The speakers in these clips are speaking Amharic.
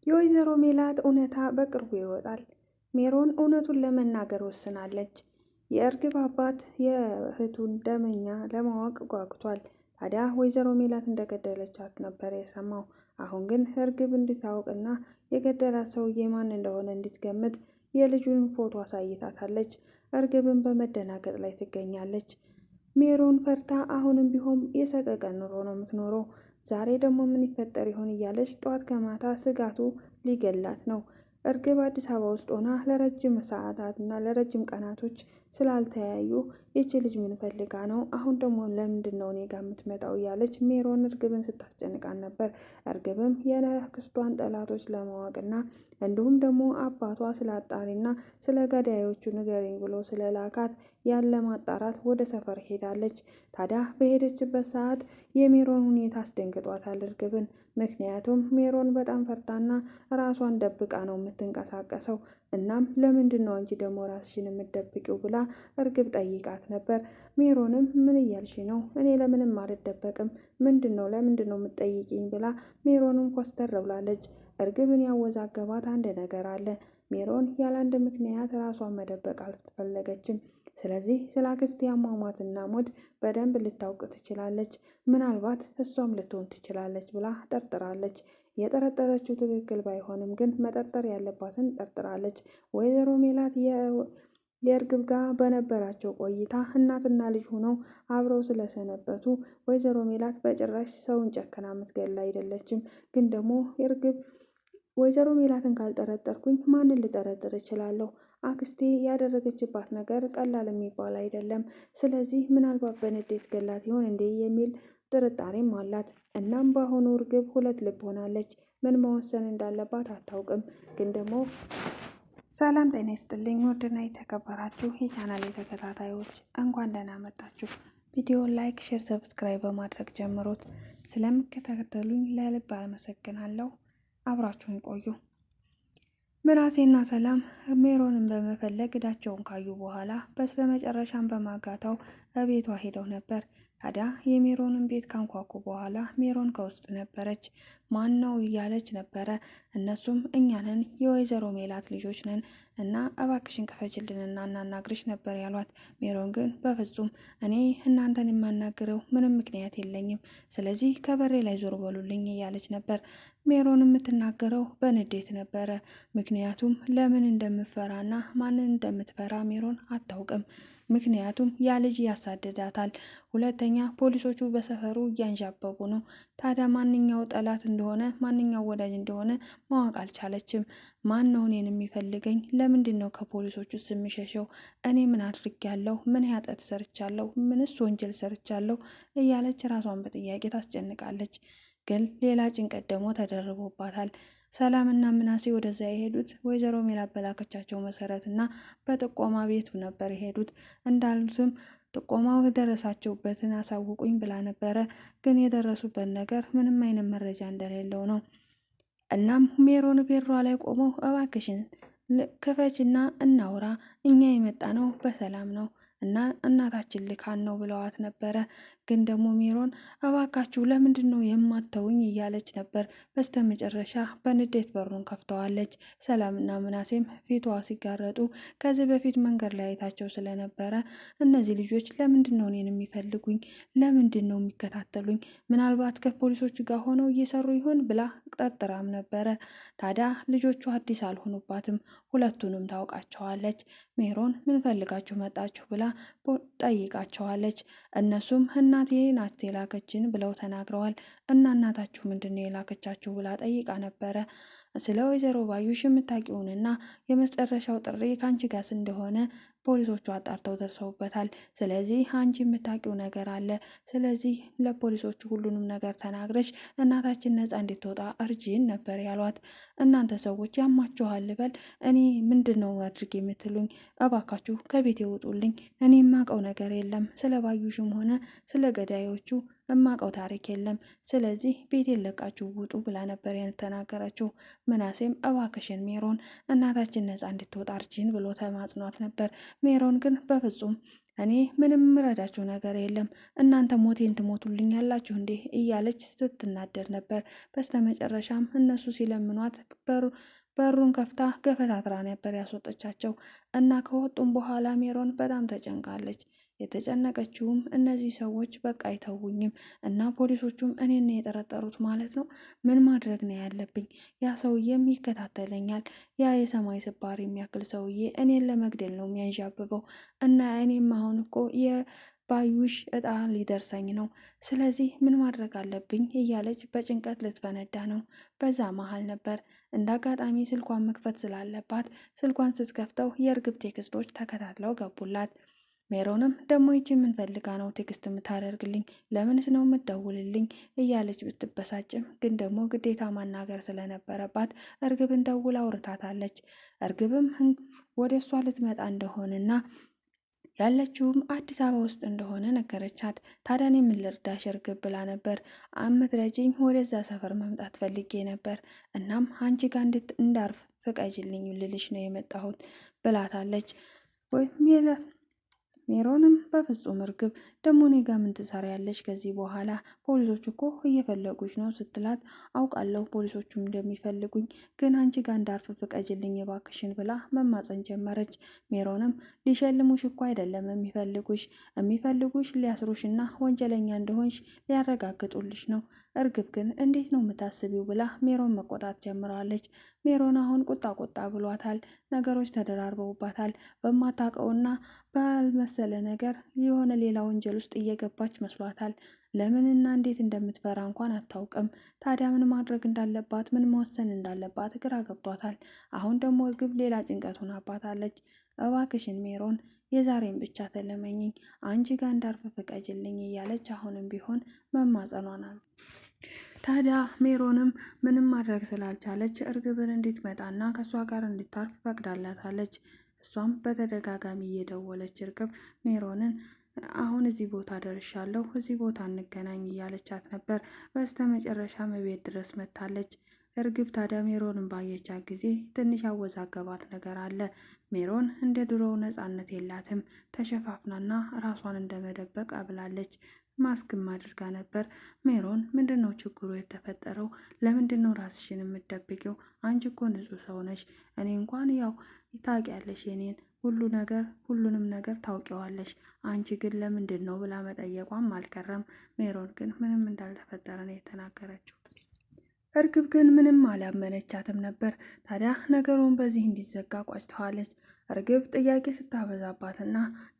የወይዘሮ ሜላት እውነታ በቅርቡ ይወጣል። ሜሮን እውነቱን ለመናገር ወስናለች። የእርግብ አባት የእህቱን ደመኛ ለማወቅ ጓጉቷል። ታዲያ ወይዘሮ ሜላት እንደገደለቻት ነበር የሰማው። አሁን ግን እርግብ እንድታውቅና የገደላት ሰውዬ ማን እንደሆነ እንድትገምት የልጁን ፎቶ አሳይታታለች። እርግብን በመደናገጥ ላይ ትገኛለች። ሜሮን ፈርታ አሁንም ቢሆን የሰቀቀን ኑሮ ነው የምትኖረው። ዛሬ ደግሞ ምን ይፈጠር ይሆን እያለች ጠዋት ከማታ ስጋቱ ሊገላት ነው። እርግብ አዲስ አበባ ውስጥ ሆና ለረጅም ሰዓታት እና ለረጅም ቀናቶች ስላልተያዩ ይቺ ልጅ ምን ፈልጋ ነው? አሁን ደግሞ ለምንድን ነው እኔ ጋር የምትመጣው? እያለች ሜሮን እርግብን ስታስጨንቃን ነበር። እርግብም የክስቷን ጠላቶች ለማወቅና እንዲሁም ደግሞ አባቷ ስለ አጣሪና ስለ ገዳዮቹ ንገረኝ ብሎ ስለ ላካት ያለ ማጣራት ወደ ሰፈር ሄዳለች። ታዲያ በሄደችበት ሰዓት የሜሮን ሁኔታ አስደንግጧታል እርግብን። ምክንያቱም ሜሮን በጣም ፈርታና ራሷን ደብቃ ነው የምትንቀሳቀሰው። እናም ለምንድን ነው አንቺ ደግሞ ራስሽን የምትደብቂው ብላ እርግብ ጠይቃት ነበር። ሜሮንም ምን እያልሽ ነው? እኔ ለምንም አልደበቅም። ለምንድን ነው የምትጠይቂኝ? ብላ ሜሮንም ኮስተር ብላለች። እርግብን ያወዛገባት አንድ ነገር አለ። ሜሮን ያለ አንድ ምክንያት ራሷን መደበቅ አልፈለገችም። ስለዚህ ስለ አክስቴ አሟሟትና ሞት በደንብ ልታውቅ ትችላለች፣ ምናልባት እሷም ልትሆን ትችላለች ብላ ጠርጥራለች። የጠረጠረችው ትክክል ባይሆንም ግን መጠርጠር ያለባትን ጠርጥራለች። ወይዘሮ ሜላት የእርግብ ጋር በነበራቸው ቆይታ እናትና ልጅ ሆነው አብረው ስለሰነበቱ ወይዘሮ ሜላት በጭራሽ ሰውን ጨክና የምትገላ አይደለችም። ግን ደግሞ እርግብ ወይዘሮ ሜላትን ካልጠረጠርኩኝ ማንን ልጠረጥር እችላለሁ? አክስቴ ያደረገችባት ነገር ቀላል የሚባል አይደለም። ስለዚህ ምናልባት በንዴት ገላት ይሆን እንዴ የሚል ጥርጣሬም አላት። እናም በአሁኑ እርግብ ሁለት ልብ ሆናለች። ምን መወሰን እንዳለባት አታውቅም። ግን ደግሞ ሰላም ጤና ይስጥልኝ ውድና የተከበራችሁ የቻናል ተከታታዮች እንኳን ደህና መጣችሁ። ቪዲዮን ላይክ፣ ሼር፣ ሰብስክራይብ በማድረግ ጀምሩት። ስለምትከታተሉኝ ለልብ አመሰግናለሁ። አብራችሁን ቆዩ። ምናሴና ሰላም ሜሮንን በመፈለግ እዳቸውን ካዩ በኋላ በስተመጨረሻም በማጋታው በቤቷ ሄደው ነበር። ታዲያ የሜሮንን ቤት ካንኳኩ በኋላ ሜሮን ከውስጥ ነበረች። ማን ነው እያለች ነበረ። እነሱም እኛ ነን፣ የወይዘሮ ሜላት ልጆች ነን እና እባክሽን ክፈችልንና እናናግርሽ ነበር ያሏት። ሜሮን ግን በፍጹም እኔ እናንተን የማናግረው ምንም ምክንያት የለኝም፣ ስለዚህ ከበሬ ላይ ዞር በሉልኝ እያለች ነበር። ሜሮን የምትናገረው በንዴት ነበረ። ምክንያቱም ለምን እንደምትፈራና ማንን እንደምትፈራ ሜሮን አታውቅም። ምክንያቱም ያ ልጅ ያሳድዳታል። ሁለተኛ ፖሊሶቹ በሰፈሩ እያንዣበቡ ነው። ታዲያ ማንኛው ጠላት እንደሆነ ማንኛው ወዳጅ እንደሆነ ማወቅ አልቻለችም። ማን ነው እኔን የሚፈልገኝ? ለምንድን ነው ከፖሊሶቹ የምሸሸው? እኔ ምን አድርጌያለሁ? ምን ኃጢአት ሰርቻለሁ? ምንስ ወንጀል ሰርቻለሁ? እያለች ራሷን በጥያቄ ታስጨንቃለች። ግን ሌላ ጭንቀት ደግሞ ተደርቦባታል። ሰላምና ምናሴ ወደዛ የሄዱት ወይዘሮ ሜላት በላከቻቸው መሰረትና በጥቆማ ቤቱ ነበር የሄዱት። እንዳሉትም ጥቆማው የደረሳቸውበትን አሳውቁኝ ብላ ነበረ። ግን የደረሱበት ነገር ምንም አይነት መረጃ እንደሌለው ነው። እናም ሜሮን ቤሯ ላይ ቆመው እባክሽን ክፈችና እናውራ፣ እኛ የመጣ ነው በሰላም ነው እና እናታችን ልካን ነው ብለዋት ነበረ። ግን ደግሞ ሜሮን እባካችሁ ለምንድን ነው የማተውኝ እያለች ነበር። በስተመጨረሻ በንዴት በሩን ከፍተዋለች። ሰላምና ምናሴም ፊቷ ሲጋረጡ ከዚህ በፊት መንገድ ላይ አይታቸው ስለነበረ እነዚህ ልጆች ለምንድን ነው እኔን የሚፈልጉኝ? ለምንድን ነው የሚከታተሉኝ? ምናልባት ከፖሊሶች ጋር ሆነው እየሰሩ ይሆን ብላ ጠርጥራም ነበረ። ታዲያ ልጆቹ አዲስ አልሆኑባትም። ሁለቱንም ታውቃቸዋለች። ሜሮን ምን ፈልጋችሁ መጣችሁ ብላ ጠይቃቸዋለች። እነሱም እናቴ ናት የላከችን ብለው ተናግረዋል። እና እናታችሁ ምንድነው የላከቻችሁ ብላ ጠይቃ ነበረ። ስለ ወይዘሮ ባዩሽ የምታውቂውንና የመጨረሻው ጥሪ ከአንቺ ጋር እንደሆነ ፖሊሶቹ አጣርተው ደርሰውበታል። ስለዚህ አንቺ የምታውቂው ነገር አለ። ስለዚህ ለፖሊሶቹ ሁሉንም ነገር ተናግረሽ እናታችን ነፃ እንድትወጣ እርጂን ነበር ያሏት። እናንተ ሰዎች ያማችኋል ልበል? እኔ ምንድን ነው አድርግ የምትሉኝ? እባካችሁ ከቤት ይውጡልኝ። እኔ የማውቀው ነገር የለም። ስለ ባዩሽም ሆነ ስለ ገዳዮቹ የማውቀው ታሪክ የለም። ስለዚህ ቤት የለቃችሁ ውጡ ብላ ነበር የተናገረችው። ምናሴም እባክሽን ሜሮን እናታችን ነፃ እንድትወጣ እርጂን ብሎ ተማጽኗት ነበር። ሜሮን ግን በፍጹም እኔ ምንም ረዳችሁ ነገር የለም፣ እናንተ ሞቴን ትሞቱልኛላችሁ እንዴ እያለች ስትናደድ ነበር። በስተመጨረሻም እነሱ ሲለምኗት በሩን ከፍታ ገፈታትራ ነበር ያስወጠቻቸው እና ከወጡም በኋላ ሜሮን በጣም ተጨንቃለች። የተጨነቀችውም እነዚህ ሰዎች በቃ አይተውኝም እና ፖሊሶቹም እኔን የጠረጠሩት ማለት ነው። ምን ማድረግ ነው ያለብኝ? ያ ሰውዬም ይከታተለኛል። ያ የሰማይ ስባሪ የሚያክል ሰውዬ እኔን ለመግደል ነው የሚያንዣብበው እና እኔም አሁን እኮ የባዩሽ እጣ ሊደርሰኝ ነው። ስለዚህ ምን ማድረግ አለብኝ እያለች በጭንቀት ልትፈነዳ ነው። በዛ መሀል ነበር እንደ አጋጣሚ ስልኳን መክፈት ስላለባት ስልኳን ስትከፍተው የእርግብ ቴክስቶች ተከታትለው ገቡላት። ሜሮንም ደግሞ ይቺ ምን ፈልጋ ነው ቴክስት የምታደርግልኝ? ለምንስ ነው የምትደውልልኝ? እያለች ብትበሳጭም ግን ደግሞ ግዴታ ማናገር ስለነበረባት እርግብን ደውላ አውርታታለች። እርግብም ወደ እሷ ልትመጣ እንደሆነና ያለችውም አዲስ አበባ ውስጥ እንደሆነ ነገረቻት። ታዲያ እኔ ምን ልርዳሽ እርግብ ብላ ነበር። አምትረጂኝ ወደዛ ሰፈር መምጣት ፈልጌ ነበር። እናም አንቺ ጋር እንዳርፍ ፍቀጅልኝ ልልሽ ነው የመጣሁት ብላታለች። ወይ ሜሮንም በፍጹም እርግብ ደግሞ እኔ ጋር ምን ትሰሪያለሽ ከዚህ በኋላ? ፖሊሶች እኮ እየፈለጉሽ ነው ስትላት፣ አውቃለሁ ፖሊሶቹም እንደሚፈልጉኝ፣ ግን አንቺ ጋር እንዳርፍ ፍቀጅልኝ እባክሽን ብላ መማፀን ጀመረች። ሜሮንም ሊሸልሙሽ እኮ አይደለም የሚፈልጉሽ ሊያስሩሽና ወንጀለኛ እንደሆንሽ ሊያረጋግጡልሽ ነው። እርግብ ግን እንዴት ነው የምታስቢው ብላ ሜሮን መቆጣት ጀምራለች። ሜሮን አሁን ቁጣ ብሏታል። ነገሮች ተደራርበውባታል። በማታውቀውና ባልመሰለ ነገር የሆነ ሌላ ወንጀል ውስጥ እየገባች መስሏታል። ለምንና እንዴት እንደምትፈራ እንኳን አታውቅም። ታዲያ ምን ማድረግ እንዳለባት ምን መወሰን እንዳለባት ግራ ገብቷታል። አሁን ደግሞ እርግብ ሌላ ጭንቀት ሆናባታለች። እባክሽን ሜሮን የዛሬን ብቻ ተለመኝኝ፣ አንቺ ጋር እንዳርፍ ፍቀጅልኝ እያለች አሁንም ቢሆን መማጸኗናል። ታዲያ ሜሮንም ምንም ማድረግ ስላልቻለች እርግብን እንድትመጣና ከእሷ ጋር እንድታርፍ ፈቅዳላታለች። እሷም በተደጋጋሚ እየደወለች እርግብ ሜሮንን አሁን እዚህ ቦታ ደርሻለሁ፣ እዚህ ቦታ እንገናኝ እያለቻት ነበር። በስተመጨረሻ ቤት ድረስ መታለች። እርግብ ታዲያ ሜሮንን ባየቻት ጊዜ ትንሽ አወዛገባት ነገር አለ። ሜሮን እንደ ድሮው ነፃነት የላትም። ተሸፋፍናና ራሷን እንደመደበቅ አብላለች። ማስክም አድርጋ ነበር። ሜሮን ምንድነው ችግሩ የተፈጠረው? ለምንድነው ራስሽን የምትደብቂው? አንቺ እኮ ንጹህ ሰው ነሽ። እኔ እንኳን ያው ታውቂያለሽ የኔን ሁሉንም ነገር ታውቂዋለሽ። አንቺ ግን ለምንድን ነው ብላ መጠየቋም አልቀረም። ሜሮን ግን ምንም እንዳልተፈጠረ ነው የተናገረችው። እርግብ ግን ምንም አላመነቻትም ነበር። ታዲያ ነገሩን በዚህ እንዲዘጋ ቋጭተዋለች። እርግብ ጥያቄ ስታበዛባትና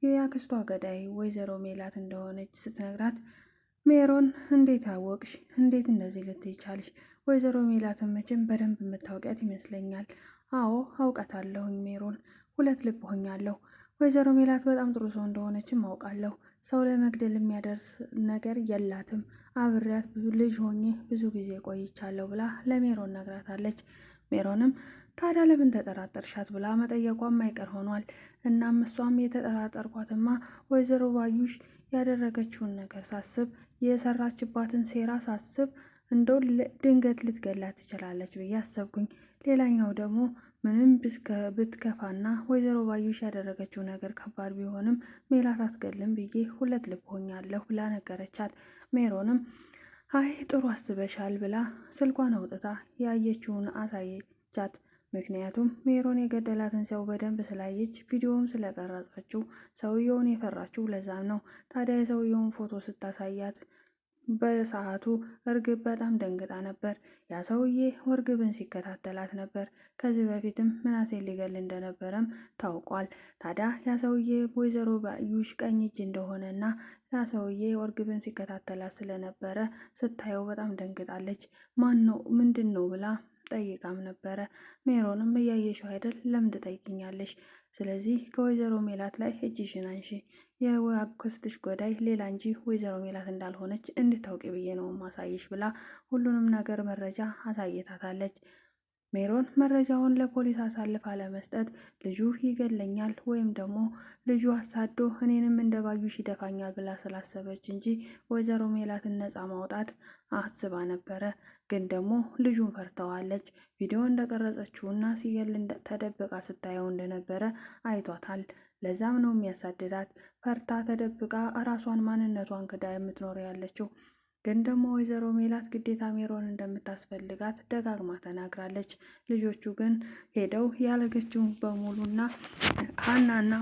የአክስቷ ገዳይ ወይዘሮ ሜላት እንደሆነች ስትነግራት ሜሮን እንዴት አወቅሽ? እንዴት እንደዚህ ልትይ ቻልሽ? ወይዘሮ ሜላትን መቼም በደንብ የምታውቂያት ይመስለኛል። አዎ አውቃታለሁኝ ሜሮን፣ ሁለት ልብ ሆኛለሁ። ወይዘሮ ሜላት በጣም ጥሩ ሰው እንደሆነችም አውቃለሁ። ሰው ለመግደል የሚያደርስ ነገር የላትም። አብሬያት ልጅ ሆኜ ብዙ ጊዜ ቆይቻለሁ ብላ ለሜሮን ነግራታለች። ሜሮንም ታዲያ ለምን ተጠራጠርሻት ብላ መጠየቋም አይቀር ሆኗል። እናም እሷም የተጠራጠርኳትማ ወይዘሮ ባዩሽ ያደረገችውን ነገር ሳስብ፣ የሰራችባትን ሴራ ሳስብ እንደው ድንገት ልትገላት ትችላለች ብዬ አሰብኩኝ። ሌላኛው ደግሞ ምንም ብትከፋና ወይዘሮ ባዩሽ ያደረገችው ነገር ከባድ ቢሆንም ሜላት አትገልም ብዬ ሁለት ልብ ሆኛለሁ ብላ ነገረቻት። ሜሮንም አይ ጥሩ አስበሻል ብላ ስልኳን አውጥታ ያየችውን አሳየቻት። ምክንያቱም ሜሮን የገደላትን ሰው በደንብ ስላየች ቪዲዮውን ስለቀረጸችው ሰውየውን የፈራችው ለዛም ነው። ታዲያ የሰውየውን ፎቶ ስታሳያት በሰዓቱ እርግብ በጣም ደንግጣ ነበር። ያ ሰውዬ እርግብን ሲከታተላት ነበር። ከዚህ በፊትም ምናሴን ሊገል እንደነበረም ታውቋል። ታዲያ ያ ሰውዬ ወይዘሮ ባዩሽ ቀኝ እጅ እንደሆነና ያ ሰውዬ እርግብን ሲከታተላት ስለነበረ ስታየው በጣም ደንግጣለች። ማን ነው ምንድን ነው ብላ ጠይቃም ነበረ። ሜሮንም እያየሽው አይደል ለምን ትጠይቅኛለሽ? ስለዚህ ከወይዘሮ ሜላት ላይ እጅሽን አንሺ። የአክስትሽ ጎዳይ ሌላ እንጂ ወይዘሮ ሜላት እንዳልሆነች እንድታውቂ ብዬ ነው ማሳየሽ ብላ ሁሉንም ነገር መረጃ አሳይታታለች። ሜሮን መረጃውን ለፖሊስ አሳልፋ ለመስጠት ልጁ ይገለኛል ወይም ደግሞ ልጁ አሳዶ እኔንም እንደ ባዩሽ ይደፋኛል ብላ ስላሰበች እንጂ ወይዘሮ ሜላትን ነፃ ማውጣት አስባ ነበረ። ግን ደግሞ ልጁን ፈርተዋለች። ቪዲዮ እንደቀረጸችውና ሲገል ተደብቃ ስታየው እንደነበረ አይቷታል። ለዛም ነው የሚያሳድዳት። ፈርታ ተደብቃ ራሷን ማንነቷን ክዳ የምትኖር ያለችው። ግን ደግሞ ወይዘሮ ሜላት ግዴታ ሜሮን እንደምታስፈልጋት ደጋግማ ተናግራለች። ልጆቹ ግን ሄደው ያለገችውን በሙሉና ሀናና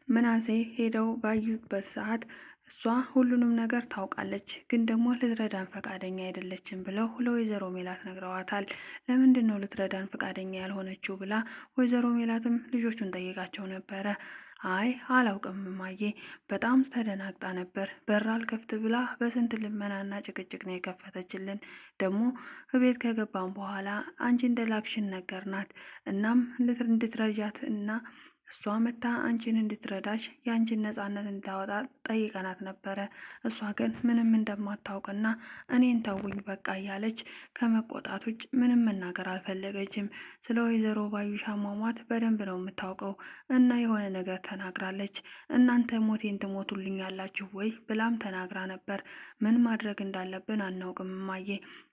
ምናሴ ሄደው ባዩበት ሰዓት እሷ ሁሉንም ነገር ታውቃለች፣ ግን ደግሞ ልትረዳን ፈቃደኛ አይደለችም ብለው ለወይዘሮ ሜላት ነግረዋታል። ለምንድን ነው ልትረዳን ፈቃደኛ ያልሆነችው ብላ ወይዘሮ ሜላትም ልጆቹን ጠይቃቸው ነበረ። አይ አላውቅም እማዬ፣ በጣም ተደናግጣ ነበር። በር አልከፍት ብላ በስንት ልመናና ጭቅጭቅ ነው የከፈተችልን። ደግሞ ቤት ከገባን በኋላ አንቺ እንደላክሽን ነገርናት። እናም እንድትረጃት እና እሷ መታ አንቺን እንድትረዳሽ የአንቺን ነፃነት እንድታወጣ ጠይቀናት ነበረ። እሷ ግን ምንም እንደማታውቅና እኔን ተውኝ በቃ እያለች ከመቆጣት ውጭ ምንም መናገር አልፈለገችም። ስለ ወይዘሮ ባዩሽ አሟሟት በደንብ ነው የምታውቀው እና የሆነ ነገር ተናግራለች። እናንተ ሞቴን ትሞቱልኛላችሁ ወይ ብላም ተናግራ ነበር። ምን ማድረግ እንዳለብን አናውቅም እማዬ፣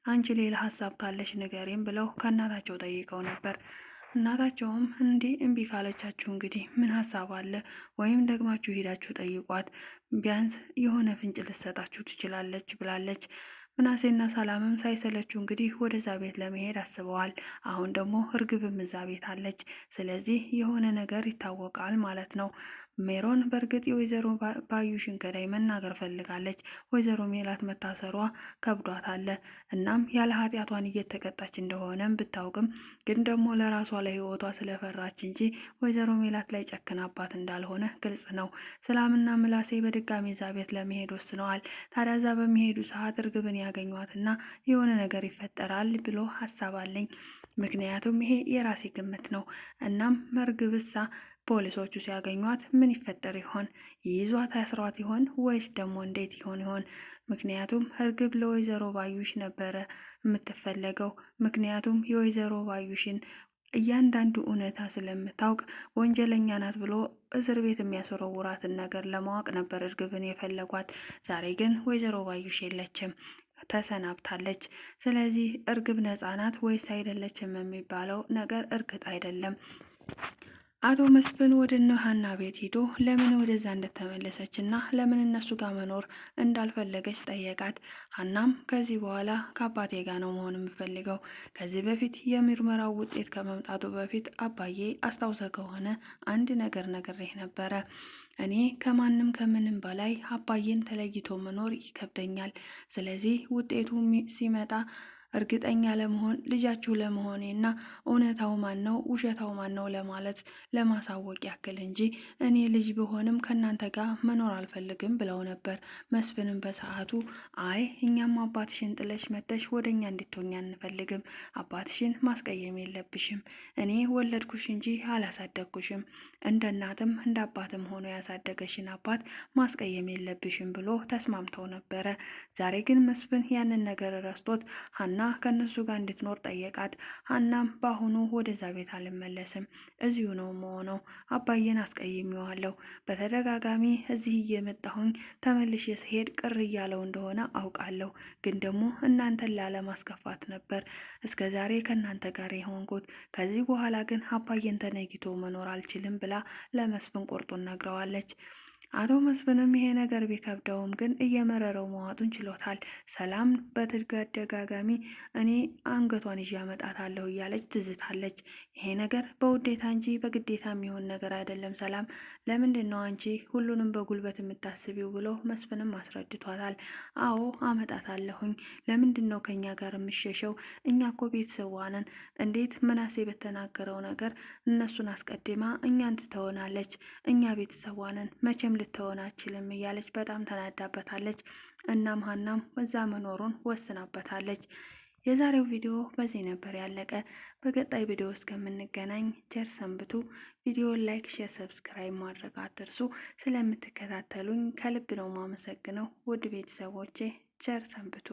አንቺ ሌላ ሀሳብ ካለሽ ንገሪም ብለው ከእናታቸው ጠይቀው ነበር። እናታቸውም እንዲህ እምቢ ካለቻችሁ እንግዲህ ምን ሀሳብ አለ? ወይም ደግማችሁ ሄዳችሁ ጠይቋት፣ ቢያንስ የሆነ ፍንጭ ልትሰጣችሁ ትችላለች ብላለች። ምናሴና ሰላምም ሳይሰለችው እንግዲህ ወደዛ ቤት ለመሄድ አስበዋል። አሁን ደግሞ እርግብም እዛ ቤት አለች። ስለዚህ የሆነ ነገር ይታወቃል ማለት ነው። ሜሮን በእርግጥ የወይዘሮ ባዩሽን ገዳይ መናገር ፈልጋለች። ወይዘሮ ሜላት መታሰሯ ከብዷታል። እናም ያለ ኃጢአቷን እየተቀጣች እንደሆነም ብታውቅም ግን ደግሞ ለራሷ ለሕይወቷ ስለፈራች እንጂ ወይዘሮ ሜላት ላይ ጨክናባት እንዳልሆነ ግልጽ ነው። ሰላምና ምላሴ በድጋሚ እዛ ቤት ለመሄድ ወስነዋል። ታዲያ እዛ በሚሄዱ ሰዓት እርግብን ያገኟትና የሆነ ነገር ይፈጠራል ብሎ ሀሳብ አለኝ። ምክንያቱም ይሄ የራሴ ግምት ነው። እናም እርግብሳ ፖሊሶቹ ሲያገኟት ምን ይፈጠር ይሆን? ይይዟት ያስሯት ይሆን ወይስ ደግሞ እንዴት ይሆን? ምክንያቱም እርግብ ለወይዘሮ ባዩሽ ነበረ የምትፈለገው። ምክንያቱም የወይዘሮ ባዩሽን እያንዳንዱ እውነታ ስለምታውቅ ወንጀለኛ ናት ብሎ እስር ቤት የሚያስወረውራትን ነገር ለማወቅ ነበር እርግብን የፈለጓት። ዛሬ ግን ወይዘሮ ባዩሽ የለችም፣ ተሰናብታለች። ስለዚህ እርግብ ነፃ ናት ወይስ አይደለችም የሚባለው ነገር እርግጥ አይደለም። አቶ መስፍን ወደ እነ ሀና ቤት ሄዶ ለምን ወደዛ እንደተመለሰች እና ለምን እነሱ ጋር መኖር እንዳልፈለገች ጠየቃት። ሀናም ከዚህ በኋላ ከአባቴ ጋር ነው መሆን የምፈልገው። ከዚህ በፊት የምርመራው ውጤት ከመምጣቱ በፊት አባዬ አስታውሰ ከሆነ አንድ ነገር ነግሬህ ነበረ። እኔ ከማንም ከምንም በላይ አባዬን ተለይቶ መኖር ይከብደኛል። ስለዚህ ውጤቱ ሲመጣ እርግጠኛ ለመሆን ልጃችሁ ለመሆኔ እና እውነታው ማን ነው ውሸታው ማን ነው ለማለት ለማሳወቅ ያክል እንጂ እኔ ልጅ ብሆንም ከእናንተ ጋር መኖር አልፈልግም ብለው ነበር። መስፍንም በሰዓቱ አይ እኛም አባትሽን ጥለሽ መተሽ ወደኛ እንድትሆኛ አንፈልግም። አባትሽን ማስቀየም የለብሽም። እኔ ወለድኩሽ እንጂ አላሳደግኩሽም። እንደ እናትም እንደ አባትም ሆኖ ያሳደገሽን አባት ማስቀየም የለብሽም ብሎ ተስማምተው ነበረ። ዛሬ ግን መስፍን ያንን ነገር ረስቶት ሀና ከነሱ ጋር እንድትኖር ጠየቃት። ሀናም በአሁኑ ወደዛ ቤት አልመለስም፣ እዚሁ ነው መሆነው። አባዬን አስቀይሜዋለሁ። በተደጋጋሚ እዚህ እየመጣሁኝ ተመልሼ ስሄድ ቅር እያለው እንደሆነ አውቃለሁ። ግን ደግሞ እናንተን ላለማስከፋት ነበር እስከ ዛሬ ከእናንተ ጋር የሆንኩት። ከዚህ በኋላ ግን አባዬን ተነግቶ መኖር አልችልም ብላ ለመስፍን ቁርጡን ነግረዋለች። አቶ መስፍንም ይሄ ነገር ቢከብደውም ግን እየመረረው መዋጡን ችሎታል። ሰላም በተደጋጋሚ እኔ አንገቷን ይዤ አመጣታለሁ እያለች ትዝታለች። ይሄ ነገር በውዴታ እንጂ በግዴታ የሚሆን ነገር አይደለም። ሰላም ለምንድን ነው አንቺ ሁሉንም በጉልበት የምታስቢው ብሎ መስፍንም አስረድቷታል። አዎ አመጣታለሁኝ። ለምንድን ነው ከኛ ጋር የምሸሸው? እኛ እኮ ቤተሰቧ ነን። እንዴት ምናሴ በተናገረው ነገር እነሱን አስቀድማ እኛን ትተወናለች? እኛ ቤተሰቧ ነን፣ መቼም ልትሆን አችልም እያለች በጣም ተናዳበታለች። እናም ሀናም እዛ መኖሩን ወስናበታለች። የዛሬው ቪዲዮ በዚህ ነበር ያለቀ። በቀጣይ ቪዲዮ እስከምንገናኝ ቸር ሰንብቱ። ቪዲዮን ላይክ፣ ሼር፣ ሰብስክራይብ ማድረግ አትርሱ። ስለምትከታተሉኝ ከልብ ነው ማመሰግነው። ውድ ቤተሰቦቼ ቸር ሰንብቱ።